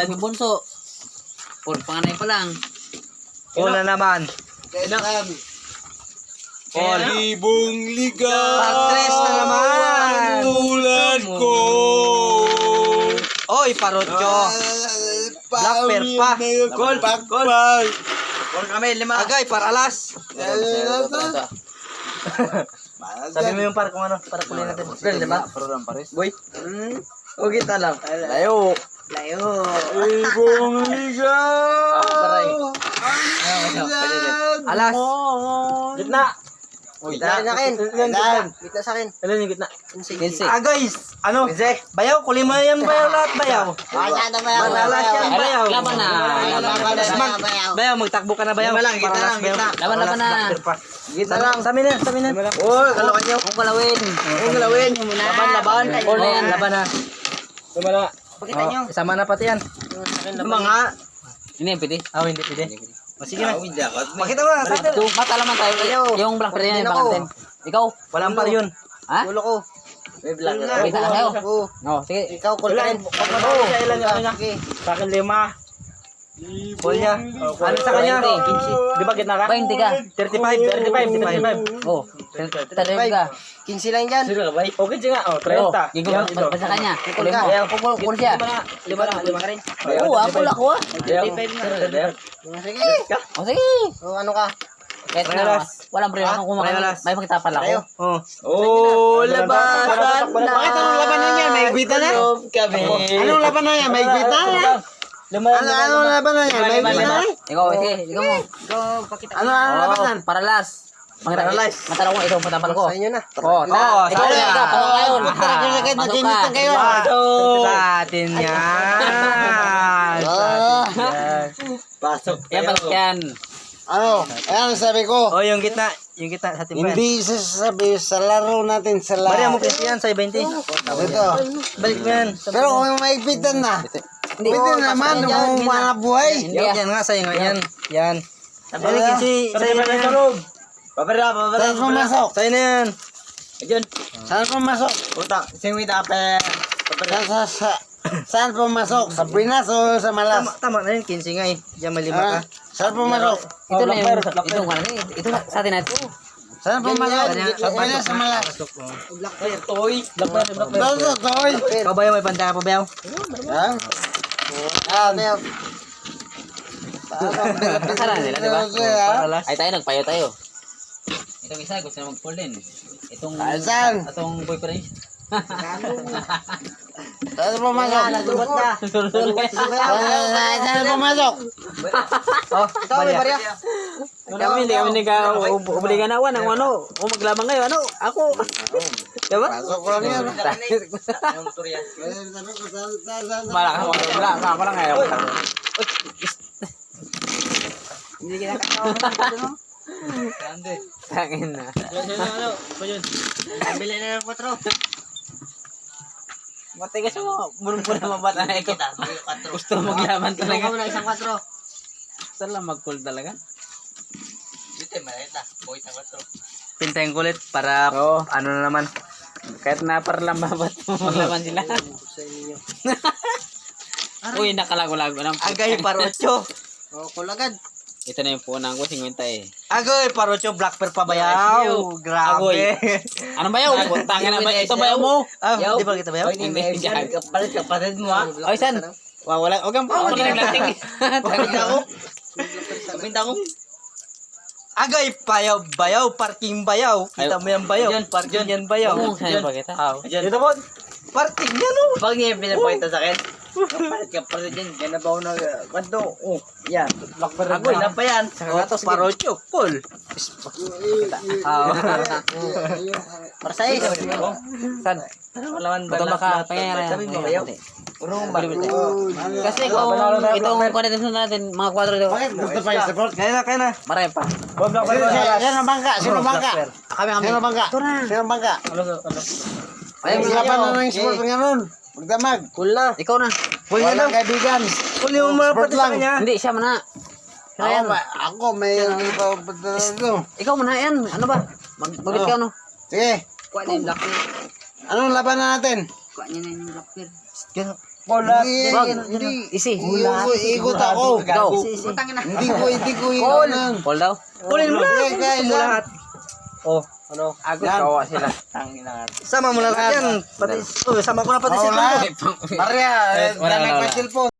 Kahit yung bunso. Puro panganay pa lang. Una naman. Kailangan. Paul. Ibong liga. Patres na naman. Tulad ko. Oy, Parotyo. Black Bear pa. Gol. Gol. Puro kami, 5. Agay, paralas. Sabi mo yung par kung ano, para kulay natin. April, 5. Puro lang pares. Boy. O kita lang. Layo. Ibong liga. Alas. Gitna. Gitna akin. Gitna sa akin. Ilan yung gitna? 15. Ah guys, ano? Bayaw, kulay mo yan bayaw lahat bayaw. Malalas yan bayaw. Laban na. Bayaw, magtakbo ka na bayaw. Paralas bayaw. Laban na. Gitna lang. Sa amin na, sa amin na. Uy, kalawan nyo. Kung kalawin. Laban. All na yan. Laban na. Lumala. Pakita nyo. Isama na pati yan. Mga. Hindi, pwede. Hindi pwede. O sige na. Pakita mo na. Mata naman tayo. Yung black pwede yan. Yung ikaw. Walang par yun. Ha? Ulo ko. May black. Kita ka sa'yo. No, sige. Ikaw, call ka rin. Ilan yung ano niya? Sa akin 5. Call niya. Ano sa kanya? 15. Di ba gitna ka? 20 ka. 35. Oh, 35 ka. 15 lang dyan. Okay siya nga. Oh, 30. Gigo pa sa kanya. Call mo. Call siya. 5 ka rin. Oo, ako. 35 na. Sige. O sige. O ano ka? Kahit na, walang problema kung may magtapal ako. Oh, labasan. Bakit anong labanan niya? May igwitan na? Anong labanan niya? May igwitan na? Anong labanan niya? May igwitan na? Ikaw, sige. Ikaw mo. Anong labanan? Paralas. Matala ko, ito matapal ko. Sa inyo na. Oh, ikaw na. Ikaw, pasok ngayon. Pasok ka. Sa atin yan. Pasok. Yan, pasok yan. Ano? Ayan sabi ko. Oh, yung gitna sa atin pa. Hindi sasabi sa laro natin sa Bari lahat. mo kasi yan sa 20. Ito. Balik mo yan. Pero kung maigpitan na, pwede naman kung mga buhay. Yan nga, sa'yo nga yan. Yan. Ano kasi, sa'yo na yan. Saan pumasok? Sa'yo na yan. Saan pumasok? Saan pumasok? Sa Pinas o sa Malas? Tama na yun, 15 nga eh. Diyan malima ka. Saan pumasok? Ito na yung, ito sa atin na ito. Saan pumasok? Sa Pinas sa Malas? Toy. Doon Toy. Ikaw bayaw, may pantaya pa bayaw. Ha? Yan. Kasalanan nila, di ba? Paralas. Ay tayo, nagpayo tayo. Itong isa, gusto na mag-pull din. Saan? Itong boyfriend. Saan pumasok? Saan pumasok? Oh, barya. Kami, hindi kami nag-obligan na ng ano. O maglamang ngayon, ano? Ako. Diba? Pasok ko lang yan. Malakas mo. Wala ako lang ngayon. Hindi kinakatawa na. Tangin na. Bili na ng 4. Matigas mo. Bulong-bulong na mabata na ito. Gusto maglaman talaga. Ikaw na isang 4. Gusto lang mag-pull talaga. Pintayin ko ulit para ano na naman. Kahit na para lang babat maglaman sila. Uy, nakalago-lago ng Agay, Parotyo. O, kulagad. Ito na yung punang ko, 50 eh. Agay, Parotyo, black pearl pa bayaw. Grabe. Ano ba yun? Tangin na ba? Ito ba mo? Di ba kita bayaw? Hindi. Kapalit kapatid mo ha. Oy, san? Wala. Huwag kang naglating. Pinta ko. Agay, bayaw, parking bayaw. Kita mo yan bayaw, parking yan bayaw. Oo, saan pa kita? Dito po, parking yan o. Pag niya pinapakita sa akin, kapalit dyan. Kaya nabaw na kwento. Oh, yan. Agoy, na pa yan. Parotyo, full. Para sa is. San? Ito baka pangyayari. Kasi kung itong connection natin, mga 4 daw. Bakit gusto pa yung support? Kaya na. Marami pa. Sino bangka? Sino bangka? Sino bangka? Sino bangka? Ay, laban na ng sport nga nun. Magdamag. Cool na. Ikaw na. Walang kaibigan. Full yung mga pati sa kanya. Hindi, siya mana. Siya yan. Ako may ipapadala dito. Ikaw mana yan. Ano ba? Magbit ka no? Sige. Kuha na yung black bear. Anong laban na natin? Kuha niya na yung black bear. Hindi. Isi. Ikot ako. Go. Hindi ko iunan. Call daw. Kulin mo lahat. Guys, lahat. Oh, ano? Ako kawa sila. Sama mo na lahat yan. Pati, sama ko na pati Oh, si lahat. Maria, Wala, dami wala. pa cellphone.